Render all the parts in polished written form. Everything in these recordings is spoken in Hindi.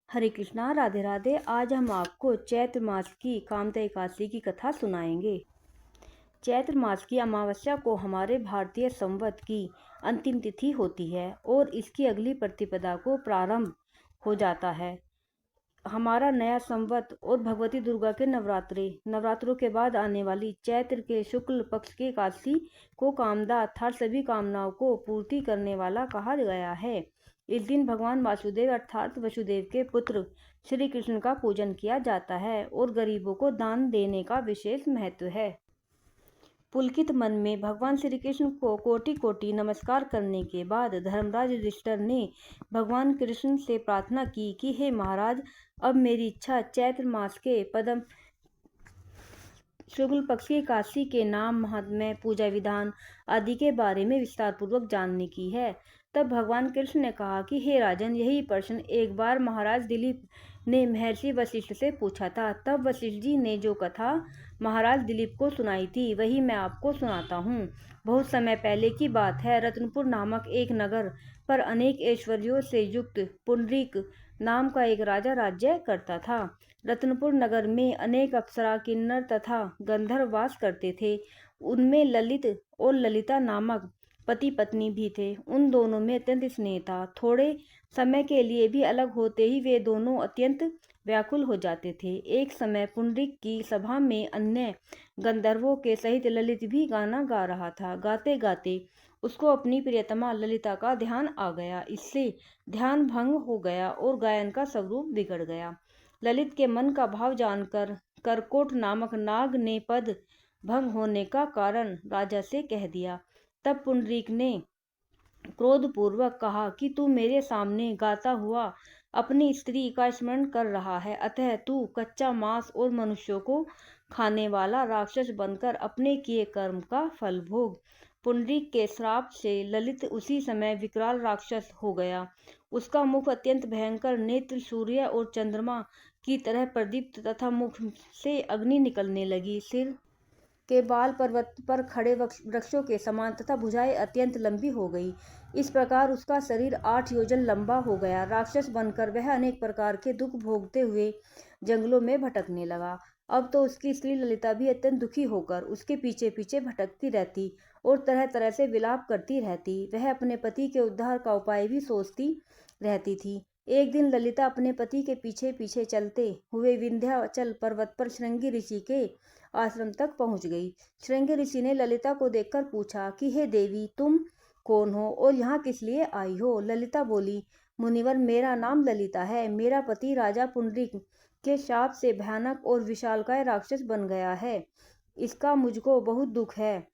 हरे कृष्णा, राधे राधे। आज हम आपको चैत्र मास की कामदा एकादशी की कथा सुनाएंगे। चैत्र मास की अमावस्या को हमारे भारतीय संवत की अंतिम तिथि होती है और इसकी अगली प्रतिपदा को प्रारंभ हो जाता है हमारा नया संवत और भगवती दुर्गा के नवरात्रों के बाद आने वाली चैत्र के शुक्ल पक्ष की एकादशी को कामदा अर्थात सभी कामनाओं को पूर्ति करने वाला कहा गया है। इस दिन भगवान वासुदेव अर्थात वसुदेव के पुत्र श्री कृष्ण का पूजन किया जाता है और गरीबों को दान देने का विशेष महत्व है। पुलकित मन में भगवान श्री कृष्ण को कोटि कोटि नमस्कार करने के बाद धर्मराज युधिष्ठिर ने भगवान कृष्ण से प्रार्थना की कि हे महाराज, अब मेरी इच्छा चैत्र मास के पदम शुक्ल पक्ष की एकादशी के नाम, महात्म्य, पूजा विधान आदि के बारे में विस्तार पूर्वक जानने की है। तब भगवान कृष्ण ने कहा कि हे राजन, यही प्रश्न एक बार महाराज दिलीप ने महर्षि वशिष्ठ से पूछा था। तब वशिष्ठ जी ने जो कथा महाराज दिलीप को सुनाई थी वही मैं आपको सुनाता हूँ। बहुत समय पहले की बात है। रत्नपुर नामक एक नगर पर अनेक ऐश्वर्यों से युक्त पुंडरीक नाम का एक राजा राज्य करता था। रत्नपुर नगर में अनेक अप्सरा, किन्नर तथा गंधर्व वास करते थे। उनमें ललित और ललिता नामक पति पत्नी भी थे। उन दोनों में अत्यंत स्नेह था। थोड़े समय के लिए भी अलग होते ही वे दोनों अत्यंत व्याकुल हो जाते थे। एक समय पुंडरीक की सभा में अन्य गंधर्वों के सहित ललित भी गाना गा रहा था। गाते गाते उसको अपनी प्रियतमा ललिता का ध्यान आ गया। इससे ध्यान भंग हो गया और गायन का स्वरूप बिगड़ गया। ललित के मन का भाव जानकर करकोट नामक नाग ने पद भंग होने का कारण राजा से कह दिया। तब पुंडरीक ने क्रोधपूर्वक कहा कि तू मेरे सामने गाता हुआ अपनी स्त्री का स्मरण कर रहा है, अतः तू कच्चा मांस और मनुष्यों को खाने वाला राक्षस बनकर अपने किए कर्म का फल भोग। पुंडरीक के श्राप से ललित उसी समय विकराल राक्षस हो गया। उसका मुख अत्यंत भयंकर, नेत्र सूर्य और चंद्रमा की तरह प्रदीप्त तथा मुख से अग्नि निकलने लगी। सिर के बाल पर्वत पर खड़े वृक्षों के समान तथा भुजाएं अत्यंत लंबी हो गई। इस प्रकार उसका शरीर 8 योजन लंबा हो गया। राक्षस बनकर वह अनेक प्रकार के दुख भोगते हुए जंगलों में भटकने लगा। अब तो उसकी स्त्री ललिता भी अत्यंत दुखी होकर उसके पीछे पीछे भटकती रहती और तरह तरह से विलाप करती रहती। वह अपने पति के उद्धार का उपाय भी सोचती रहती थी। एक दिन ललिता अपने पति के पीछे पीछे चलते हुए विंध्याचल पर्वत पर श्रृंगी ऋषि के आश्रम तक पहुंच गई। श्रृंगी ऋषि ने ललिता को देखकर पूछा कि हे देवी, तुम कौन हो और यहाँ किस लिए आई हो? ललिता बोली, मुनिवर, मेरा नाम ललिता है। मेरा पति राजा पुंडरीक के शाप से भयानक और विशालकाय राक्षस बन गया है। इसका मुझको बहुत दुख है।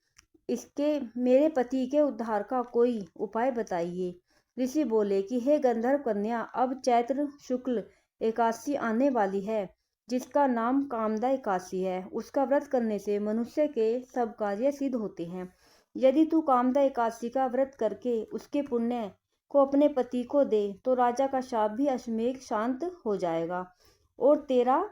इसके मेरे पति के उद्धार का कोई उपाय बताइए। ऋषि बोले कि हे गंधर्व कन्या, अब चैत्र शुक्ल एकादशी आने वाली है जिसका नाम कामदा एकादशी है। उसका व्रत करने से मनुष्य के सब कार्य सिद्ध होते हैं। यदि तू कामदा एकादशी का व्रत करके उसके पुण्य को अपने पति को दे तो राजा का शाप भी अश्वमेघ शांत हो जाएगा और तेरा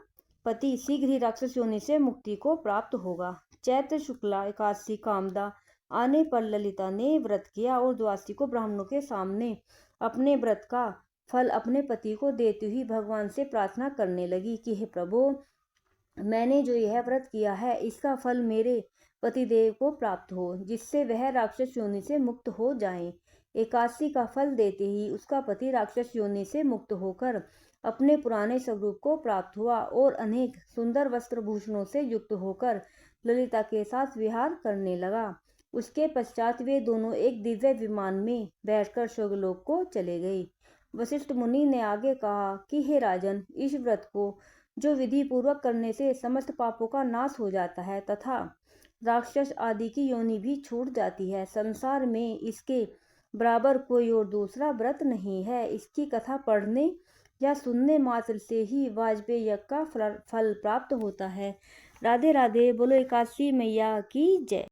पति शीघ्र ही राक्षस योनि से मुक्ति को प्राप्त होगा। चैत्र शुक्ला एकादशी कामदा आने पर ललिता ने व्रत किया और द्वादशी को ब्राह्मणों के सामने अपने व्रत का फल अपने पति को देती हुई भगवान से प्रार्थना करने लगी कि हे प्रभु, मैंने जो यह व्रत किया है इसका फल मेरे पतिदेव को प्राप्त हो, जिससे वह राक्षस योनि से मुक्त हो जाएं। एकादशी का फल देते ही उसका पति राक्षस योनि से मुक्त होकर अपने पुराने स्वरूप को प्राप्त हुआ और अनेक सुंदर वस्त्र भूषणों से युक्त होकर ललिता के साथ विहार करने लगा। उसके पश्चात वे दोनों एक दिव्य विमान में बैठकर स्वर्गलोक को चले गए। वशिष्ठ मुनि ने आगे कहा कि हे राजन, इस व्रत को जो विधि पूर्वक करने से समस्त पापों का नाश हो जाता है तथा राक्षस आदि की योनि भी छूट जाती है, संसार में इसके बराबर कोई और दूसरा व्रत नहीं है। इसकी कथा पढ़ने या सुनने मात्र से ही वाजपेयी यज्ञ का फल प्राप्त होता है। राधे राधे। बोलो एकादशी मैया की जय।